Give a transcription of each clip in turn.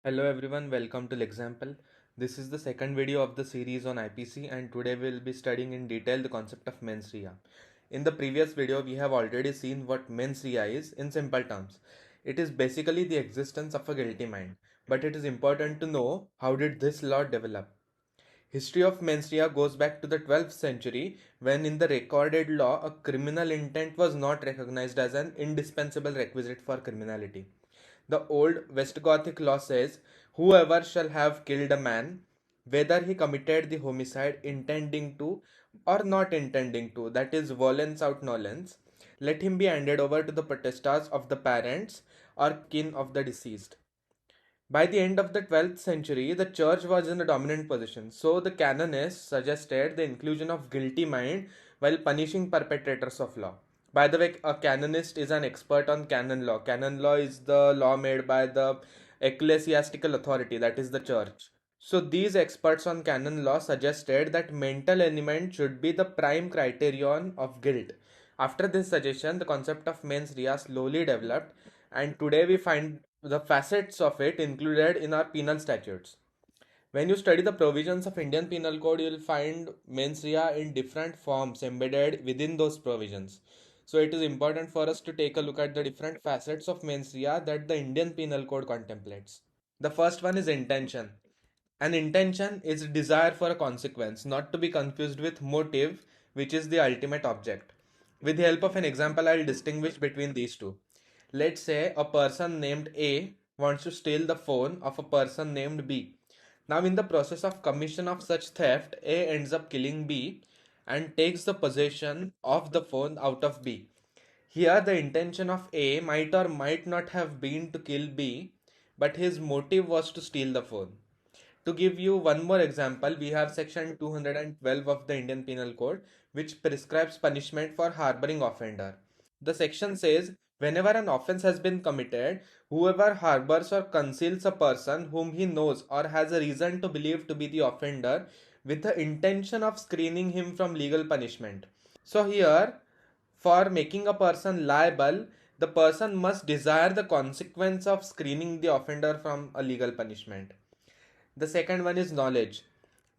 Hello everyone, welcome to L'example. This is the second video of the series on IPC and today we will be studying in detail the concept of mens rea. In the previous video, we have already seen what mens rea is in simple terms. It is basically the existence of a guilty mind, but it is important to know how did this law develop. History of mens rea goes back to the 12th century when in the recorded law a criminal intent was not recognized as an indispensable requisite for criminality. The old West Gothic law says, whoever shall have killed a man, whether he committed the homicide intending to or not intending to, that is, volens aut nolens, let him be handed over to the potestas of the parents or kin of the deceased. By the end of the 12th century, the church was in a dominant position, so the canonists suggested the inclusion of guilty mind while punishing perpetrators of law. By the way, a canonist is an expert on canon law. Canon law is the law made by the ecclesiastical authority, that is the church. So these experts on canon law suggested that mental element should be the prime criterion of guilt. After this suggestion, the concept of mens rea slowly developed, and today we find the facets of it included in our penal statutes. When you study the provisions of Indian Penal Code, you will find mens rea in different forms embedded within those provisions. So it is important for us to take a look at the different facets of mens rea that the Indian Penal Code contemplates. The first one is intention. An intention is desire for a consequence, not to be confused with motive, which is the ultimate object. With the help of an example, I'll distinguish between these two. Let's say a person named A wants to steal the phone of a person named B. Now, in the process of commission of such theft, A ends up killing B and takes the possession of the phone out of B. Here, the intention of A might or might not have been to kill B, but his motive was to steal the phone. To give you one more example, we have section 212 of the Indian Penal Code, which prescribes punishment for harboring offender. The section says, whenever an offense has been committed, whoever harbors or conceals a person whom he knows or has a reason to believe to be the offender with the intention of screening him from legal punishment. So here, for making a person liable, the person must desire the consequence of screening the offender from a legal punishment. The second one is knowledge.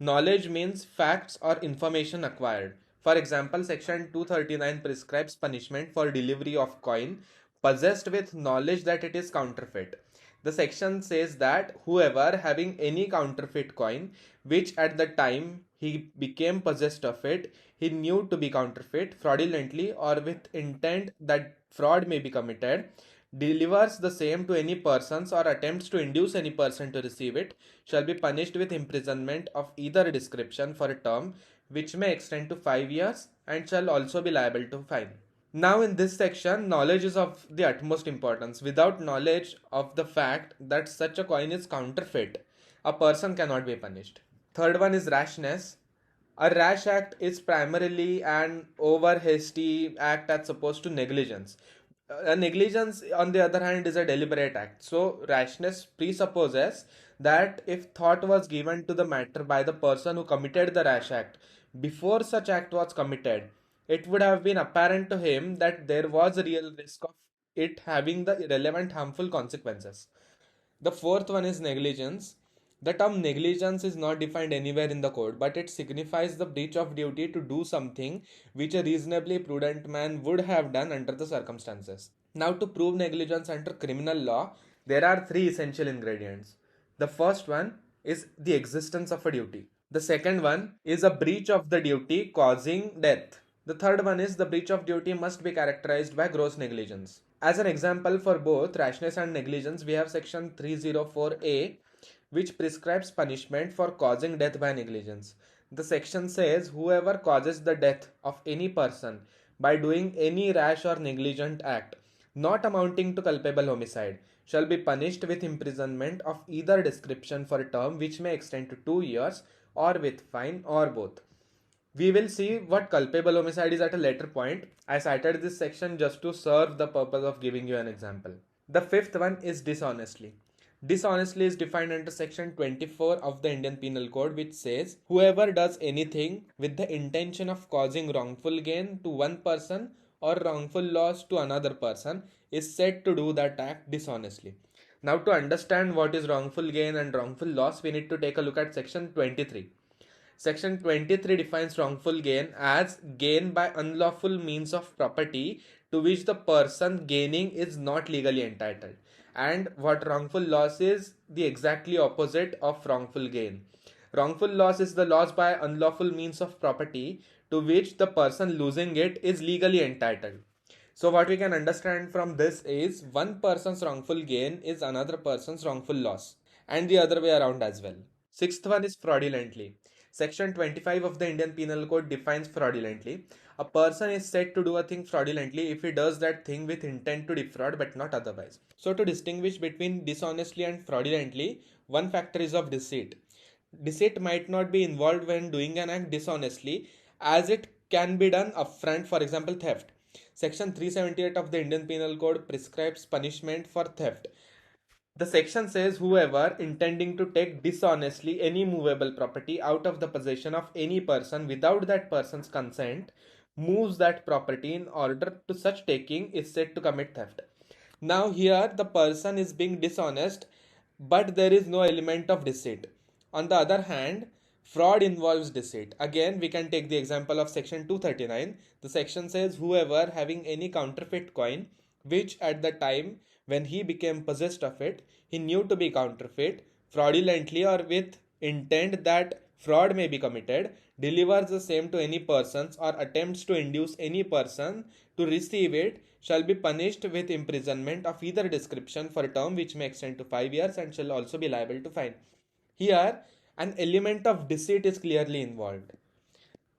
Knowledge means facts or information acquired. For example, section 239 prescribes punishment for delivery of coin possessed with knowledge that it is counterfeit. The section says that whoever having any counterfeit coin, which at the time he became possessed of it, he knew to be counterfeit, fraudulently or with intent that fraud may be committed, delivers the same to any persons or attempts to induce any person to receive it, shall be punished with imprisonment of either description for a term which may extend to 5 years and shall also be liable to fine. Now, in this section, knowledge is of the utmost importance. Without knowledge of the fact that such a coin is counterfeit, a person cannot be punished. Third one is rashness. A rash act is primarily an over hasty act as opposed to negligence. Negligence, on the other hand, is a deliberate act. So, rashness presupposes that if thought was given to the matter by the person who committed the rash act before such act was committed, it would have been apparent to him that there was a real risk of it having the relevant harmful consequences. The fourth one is negligence. The term negligence is not defined anywhere in the code, but it signifies the breach of duty to do something which a reasonably prudent man would have done under the circumstances. Now, to prove negligence under criminal law, there are three essential ingredients. The first one is the existence of a duty. The second one is a breach of the duty causing death. The third one is the breach of duty must be characterized by gross negligence. As an example for both rashness and negligence, we have section 304A, which prescribes punishment for causing death by negligence. The section says whoever causes the death of any person by doing any rash or negligent act not amounting to culpable homicide shall be punished with imprisonment of either description for a term which may extend to 2 years or with fine or both. We will see what culpable homicide is at a later point. I cited this section just to serve the purpose of giving you an example. The fifth one is dishonestly. Dishonestly is defined under section 24 of the Indian Penal Code, which says whoever does anything with the intention of causing wrongful gain to one person or wrongful loss to another person is said to do that act dishonestly. Now to understand what is wrongful gain and wrongful loss, we need to take a look at section 23. Section 23 defines wrongful gain as gain by unlawful means of property to which the person gaining is not legally entitled. And what wrongful loss is the exactly opposite of wrongful gain. Wrongful loss is the loss by unlawful means of property to which the person losing it is legally entitled. So what we can understand from this is one person's wrongful gain is another person's wrongful loss, and the other way around as well. Sixth one is fraudulently. Section 25 of the Indian Penal Code defines fraudulently. A person is said to do a thing fraudulently if he does that thing with intent to defraud but not otherwise. So to distinguish between dishonestly and fraudulently, one factor is of deceit. Deceit might not be involved when doing an act dishonestly, as it can be done upfront, for example theft. Section 378 of the Indian Penal Code prescribes punishment for theft. The section says whoever intending to take dishonestly any movable property out of the possession of any person without that person's consent moves that property in order to such taking is said to commit theft. Now here the person is being dishonest, but there is no element of deceit. On the other hand, fraud involves deceit. Again, we can take the example of section 239. The section says whoever having any counterfeit coin, which at the time when he became possessed of it, he knew to be counterfeit, fraudulently or with intent that fraud may be committed, delivers the same to any persons or attempts to induce any person to receive it, shall be punished with imprisonment of either description for a term which may extend to 5 years and shall also be liable to fine. Here, an element of deceit is clearly involved.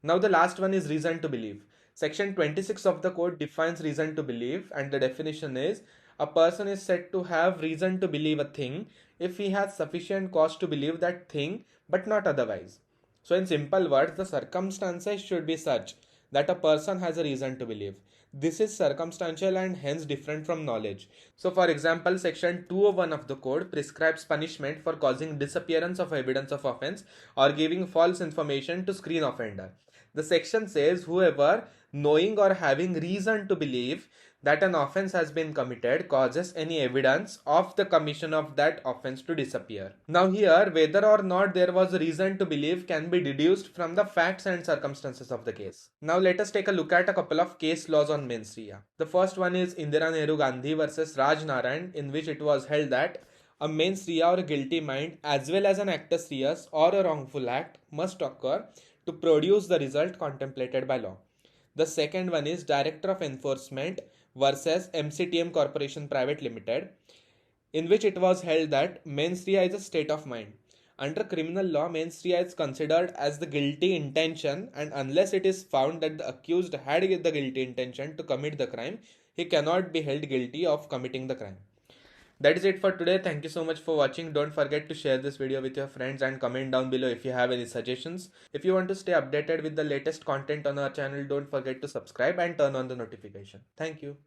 Now the last one is reason to believe. Section 26 of the code defines reason to believe, and the definition is a person is said to have reason to believe a thing if he has sufficient cause to believe that thing but not otherwise. So in simple words, the circumstances should be such that a person has a reason to believe. This is circumstantial and hence different from knowledge. So for example, section 201 of the code prescribes punishment for causing disappearance of evidence of offense or giving false information to screen offender. The section says whoever knowing or having reason to believe that an offense has been committed causes any evidence of the commission of that offense to disappear. Now here, whether or not there was a reason to believe can be deduced from the facts and circumstances of the case. Now let us take a look at a couple of case laws on mens rea. The first one is Indira Nehru Gandhi versus Raj Narayan, in which it was held that a mens rea or a guilty mind as well as an actus reus or a wrongful act must occur to produce the result contemplated by law. The second one is Director of Enforcement versus MCTM Corporation Private Limited, in which it was held that mens rea is a state of mind. Under criminal law, mens rea is considered as the guilty intention, and unless it is found that the accused had the guilty intention to commit the crime, he cannot be held guilty of committing the crime. That is it for today. Thank you so much for watching. Don't forget to share this video with your friends and comment down below if you have any suggestions. If you want to stay updated with the latest content on our channel, don't forget to subscribe and turn on the notification. Thank you.